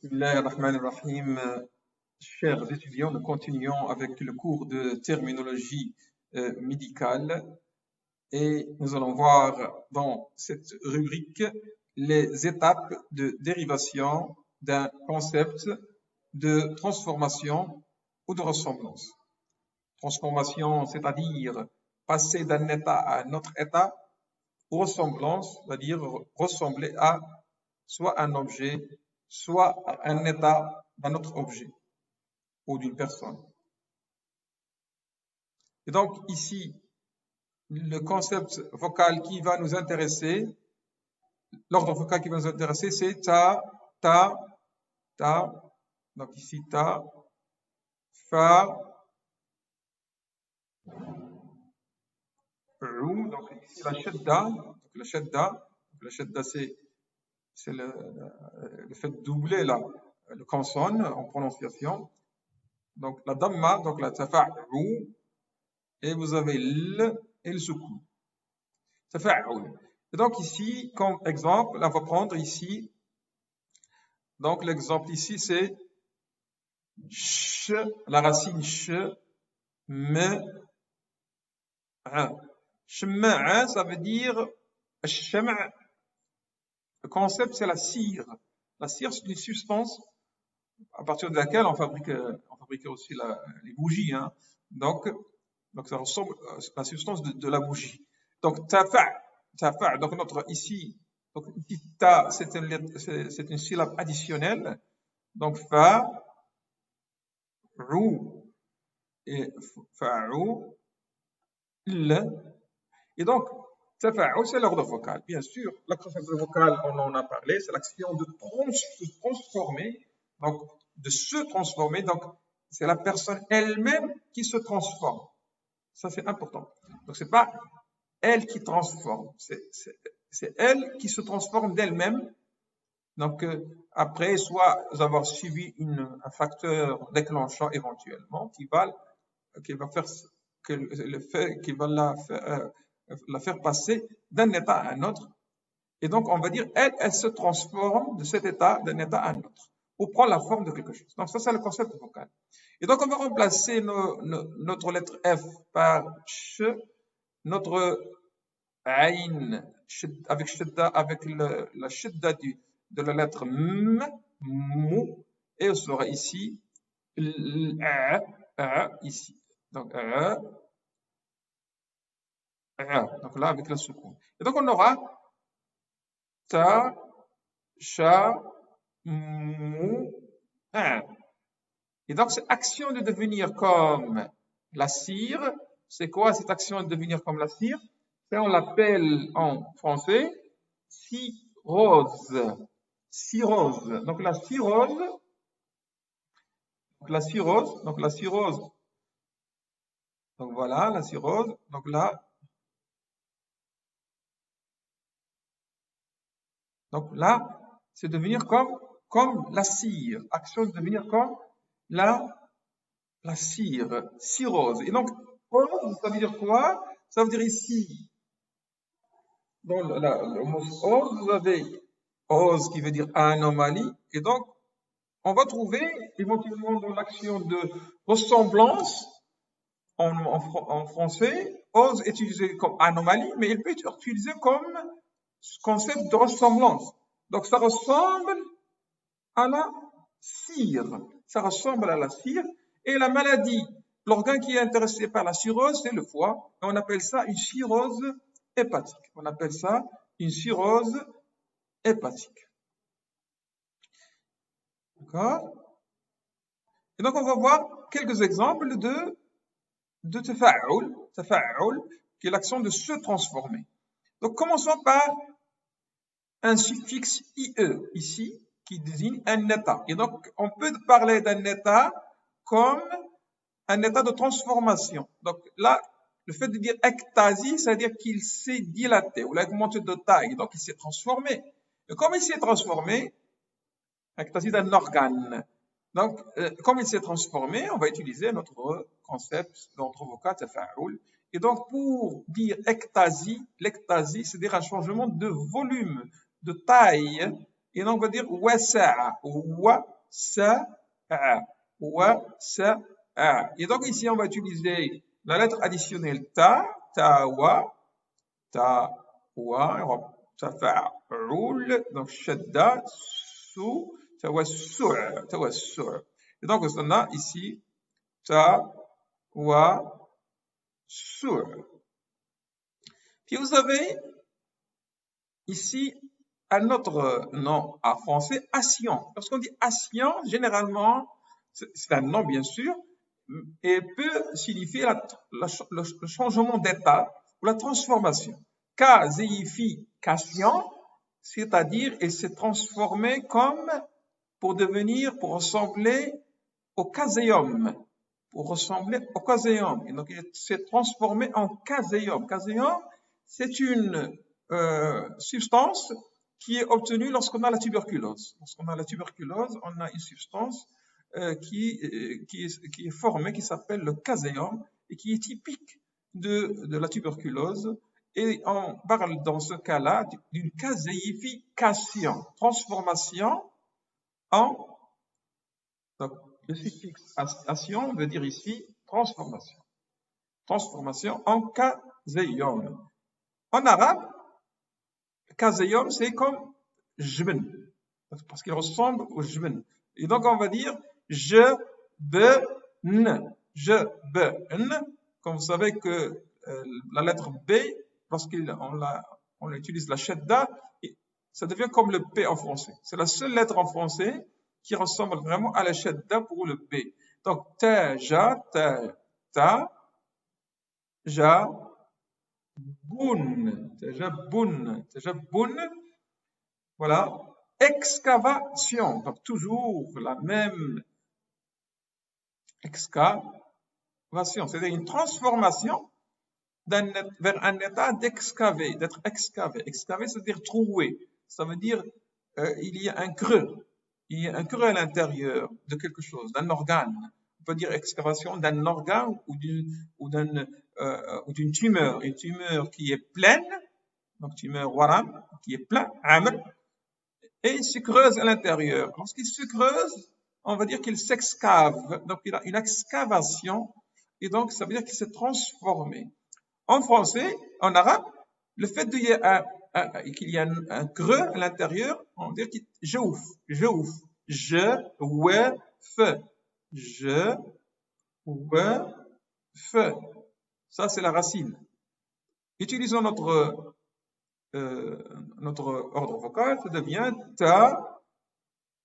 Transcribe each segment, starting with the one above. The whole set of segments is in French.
Bismillahirrahmanirrahim. Chers étudiants, nous continuons avec le cours de terminologie médicale et nous allons voir dans cette rubrique les étapes de dérivation d'un concept de transformation ou de ressemblance. Transformation, c'est-à-dire passer d'un état à un autre état, ou ressemblance, c'est-à-dire ressembler à soit un objet, soit un état d'un autre objet ou d'une personne. Et donc ici, le concept vocal qui va nous intéresser, l'ordre vocal qui va nous intéresser, c'est ta, ta, ta, donc ici ta, fa, rou, donc ici la shadda, la shadda c'est le fait de doubler le consonne en prononciation. Donc la damma, donc la tafa'u, et vous avez l et le soukoun. Tafa'u. Et donc ici, comme exemple, on va prendre ici, donc l'exemple ici c'est sh, la racine sh, me, a. Shma'a, ça veut dire shama'. Le concept c'est la cire. La cire c'est une substance à partir de laquelle on fabriquait aussi les bougies. Hein. Donc ça ressemble à la substance de la bougie. Donc tafa', donc notre ici, ta c'est une syllabe additionnelle. Donc fa, rou et fa'u, l. Et donc tafa'u c'est l'ordre vocal. Bien sûr, l'action vocale on en a parlé, c'est l'action de transformer. Donc, de se transformer, donc c'est la personne elle-même qui se transforme. Ça, c'est important. Donc, c'est pas elle qui transforme, c'est elle qui se transforme d'elle-même. Donc, après, soit avoir suivi un facteur déclenchant éventuellement qui va faire la faire passer d'un état à un autre. Et donc, on va dire, elle se transforme de cet état d'un état à un autre, ou prend la forme de quelque chose. Donc, ça, c'est le concept vocal. Et donc, on va remplacer notre lettre F par ch, notre aïn, avec la shidda de la lettre m, mou, et on sera ici, ici. Donc, donc là, avec la soukoun. Et donc, on aura ta, cha, mou, un. Et donc, cette action de devenir comme la cire, c'est quoi cette action de devenir comme la cire? On l'appelle en français cirrhose. Cirrhose. Donc, la cirrhose. Donc, voilà, la cirrhose. Donc, là. Donc, là, c'est devenir comme la cire. Action de devenir comme la cire, cirrhose. Et donc, ose, ça veut dire quoi? Ça veut dire ici, dans le mot ose, vous avez ose qui veut dire anomalie. Et donc, on va trouver éventuellement dans l'action de ressemblance en français, ose est utilisé comme anomalie, mais il peut être utilisé comme concept de ressemblance. Donc, ça ressemble à la cire. Ça ressemble à la cire. Et la maladie, l'organe qui est intéressé par la cirrhose, c'est le foie. Et on appelle ça une cirrhose hépatique. On appelle ça une cirrhose hépatique. D'accord? Et donc, on va voir quelques exemples de tafa'ul, qui est l'action de se transformer. Donc, commençons par un suffixe IE, ici, qui désigne un état. Et donc, on peut parler d'un état comme un état de transformation. Donc là, le fait de dire ektasi, c'est-à-dire qu'il s'est dilaté ou augmenté de taille. Donc, il s'est transformé. Et comme il s'est transformé, ektasi d'un organe. Donc, comme il s'est transformé, on va utiliser notre concept, notre vocal tafa'ul. Et donc, pour dire ektasi, l'ektasi, c'est-à-dire un changement de volume, de taille Et donc on va dire wasa'a, wasa'a. Et donc ici on va utiliser la lettre additionnelle ta, tawa, tafa'ul, donc shadda, su, tawassu'. Et donc on a ici tawassu'. Puis vous avez ici un autre nom en français, Ascian. Lorsqu'on dit Ascian, généralement, c'est un nom bien sûr, et peut signifier le changement d'état ou la transformation. Kazéification, c'est-à-dire il s'est transformé comme pour ressembler au caséum. Pour ressembler au caséum. Et donc il s'est transformé en caséum. Caséum, c'est une substance qui est obtenue lorsqu'on a la tuberculose. Lorsqu'on a la tuberculose, on a une substance qui est formée, qui s'appelle le caséum et qui est typique de la tuberculose. Et on parle dans ce cas-là d'une caséification, transformation en... Donc, le suffixe ation veut dire ici transformation. Transformation en caséum. En arabe, caséum, c'est comme jben, parce qu'il ressemble au jben. Et donc, on va dire je, be, n. Je, be, n. Comme vous savez que la lettre B, lorsqu'on utilise la shadda, ça devient comme le P en français. C'est la seule lettre en français qui ressemble vraiment à la shadda pour le B. Donc, ta, ja, ta, ja, boun, voilà, excavation, donc toujours la même excavation, c'est-à-dire une transformation vers un état d'excaver, d'être excavé. Excaver, c'est-à-dire trouer, ça veut dire il y a un creux à l'intérieur de quelque chose, d'un organe. On peut dire excavation d'un organe ou d'une tumeur, une tumeur qui est pleine, donc tumeur waram, qui est plein, amr, et il se creuse à l'intérieur. Lorsqu'il se creuse, on va dire qu'il s'excave, donc il a une excavation, et donc ça veut dire qu'il s'est transformé. En français, en arabe, le fait qu'il y ait un creux à l'intérieur, on dit qu'il je ouf, je, ça c'est la racine. Utilisons notre ordre vocal, ça devient ta,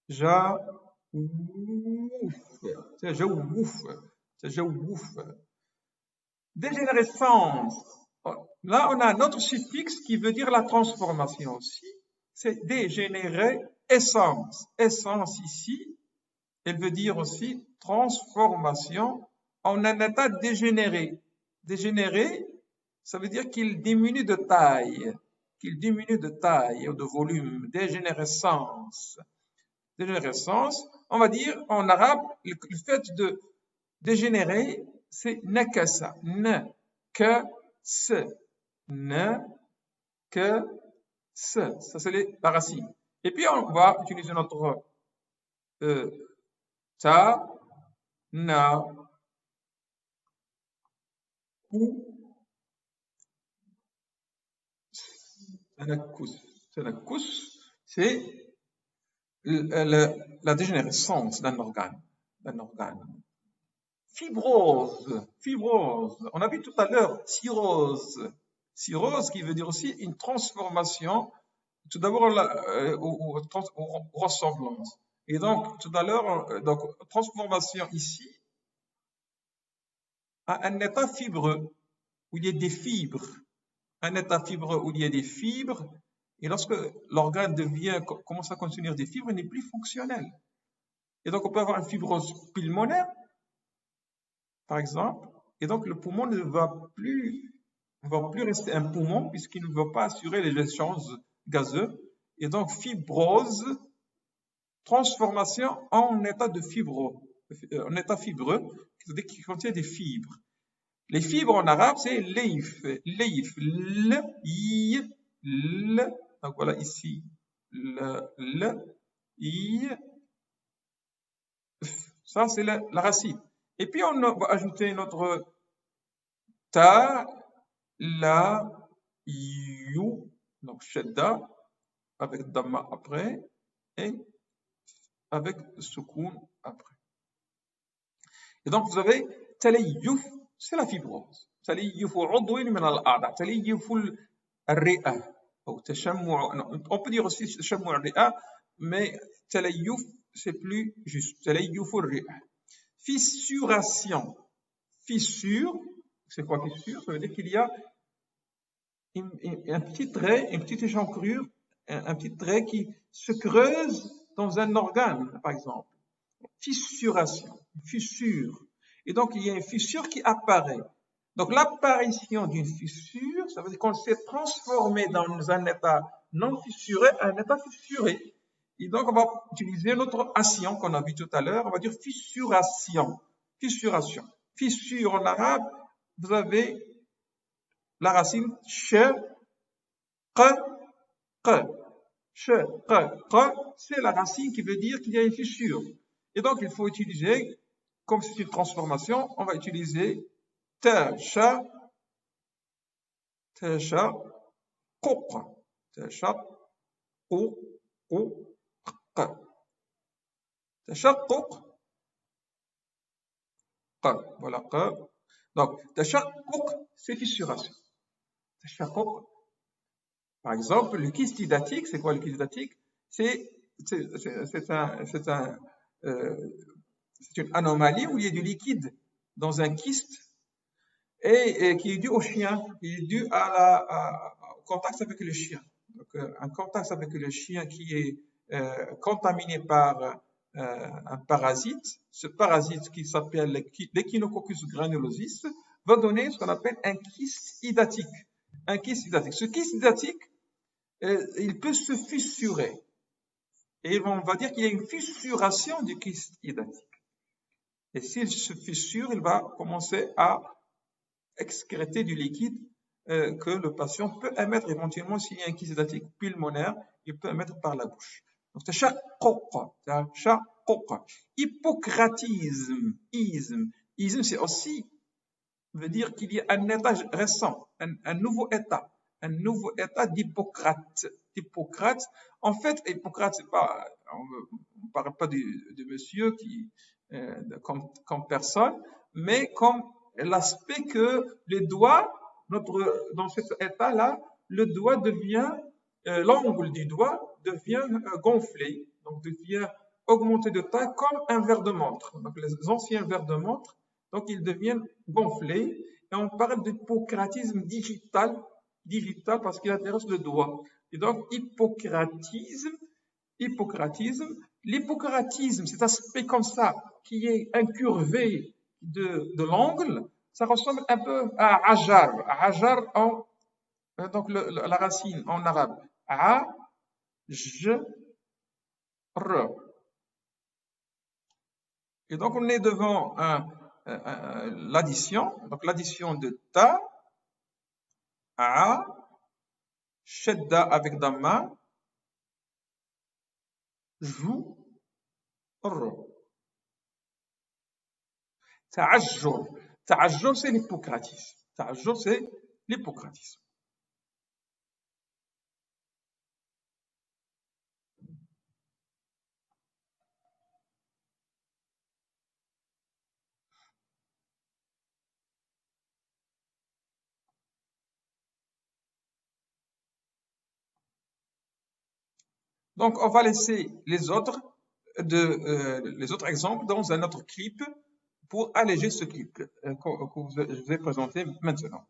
ja, ouf, ja, ouf. Dégénérescence. Là, on a un autre suffixe qui veut dire la transformation aussi. C'est dégénérer, essence. Essence ici, elle veut dire aussi transformation en un état dégénéré. Dégénéré, ça veut dire qu'il diminue de taille. Qu'il diminue de taille ou de volume. Dégénérescence. Dégénérescence, on va dire en arabe, le fait de dégénérer, c'est nakasa. Ça c'est la racine. Et puis on va utiliser notre ta, na, ku, tanakus. C'est la dégénérescence d'un organe. Fibrose. On a vu tout à l'heure cirrhose. Cirrhose qui veut dire aussi une transformation, tout d'abord aux ressemblances. Et donc, tout à l'heure, transformation ici à un état fibreux, où il y a des fibres. Un état fibreux où il y a des fibres, et lorsque l'organe commence à contenir des fibres, il n'est plus fonctionnel. Et donc, on peut avoir une fibrose pulmonaire, par exemple, et donc le poumon ne va plus rester un poumon puisqu'il ne va pas assurer les échanges gazeux. Et donc, fibrose, transformation en état fibreux, c'est-à-dire qui contient des fibres. Les fibres en arabe, c'est leif, l, i, l. Donc voilà ici, I, ça c'est la racine. Et puis on va ajouter notre ta, la, you, donc shadda, avec damma après, et avec soukoun après. Et donc vous avez تليف, c'est la fibrose. تليف عضو من الأعضاء, تليف الرئة أو تشمع, on peut dire aussi تشمع الرئة, mais تليف c'est plus juste. تليف الرئة. Fissuration. Fissure, c'est quoi fissure? Ça veut dire qu'il y a un petit trait, une petite échancrure, un petit trait qui se creuse dans un organe, par exemple. Fissuration, fissure. Et donc, il y a une fissure qui apparaît. Donc, l'apparition d'une fissure, ça veut dire qu'on s'est transformé dans un état non fissuré à un état fissuré. Et donc, on va utiliser notre action qu'on a vu tout à l'heure. On va dire fissuration. Fissuration. Fissure en arabe, vous avez la racine sh, q. C'est la racine qui veut dire qu'il y a une fissure. Et donc, il faut utiliser, comme c'est une transformation, on va utiliser ta, sha, quq. Ta, sha, q. Tashaqquq. Voilà, q. Donc, tashaqquq, c'est fissuration. Tashaqquq. Par exemple, le kyste hydatique, c'est quoi le kyste hydatique? C'est une anomalie où il y a du liquide dans un kyste et qui est dû au chien, qui est dû au contact avec le chien. Donc, un contact avec le chien qui est contaminé par un parasite. Ce parasite qui s'appelle l'Echinococcus granulosis va donner ce qu'on appelle un kyste hydatique. Un kyste hydatique. Ce kyste hydatique, il peut se fissurer. Et on va dire qu'il y a une fissuration du kyste hydatique. Et s'il se fissure, il va commencer à excréter du liquide que le patient peut émettre éventuellement s'il y a un kyste hydatique pulmonaire, il peut émettre par la bouche. Donc, tashaqquq. Hippocratisme. Isme, c'est aussi, veut dire qu'il y a un état récent, un nouveau état. Un nouveau état d'Hippocrate. Hippocrate, en fait, Hippocrate, c'est pas, on ne parle pas de monsieur qui, comme personne, mais comme l'aspect que les doigts, dans cet état-là, le doigt devient, l'angle du doigt devient gonflé, donc devient augmenté de taille comme un verre de montre. Donc les anciens verres de montre, donc ils deviennent gonflés, et on parle d'hippocratisme digital parce qu'il intéresse le doigt. Et donc, hippocratisme, l'hippocratisme, cet aspect comme ça, qui est incurvé de l'angle, ça ressemble un peu à ajar. Ajar, donc la racine en arabe. A, j, r. Et donc, on est devant l'addition. Donc, l'addition de ta, a, shadda avec damma, jou, r. Ta'ajjur. Ta'ajjur, c'est l'hippocratisme. Ta'ajjur, c'est l'hippocratisme. Donc, on va laisser les autres exemples dans un autre clip pour alléger ce clip que je vous ai présenté maintenant.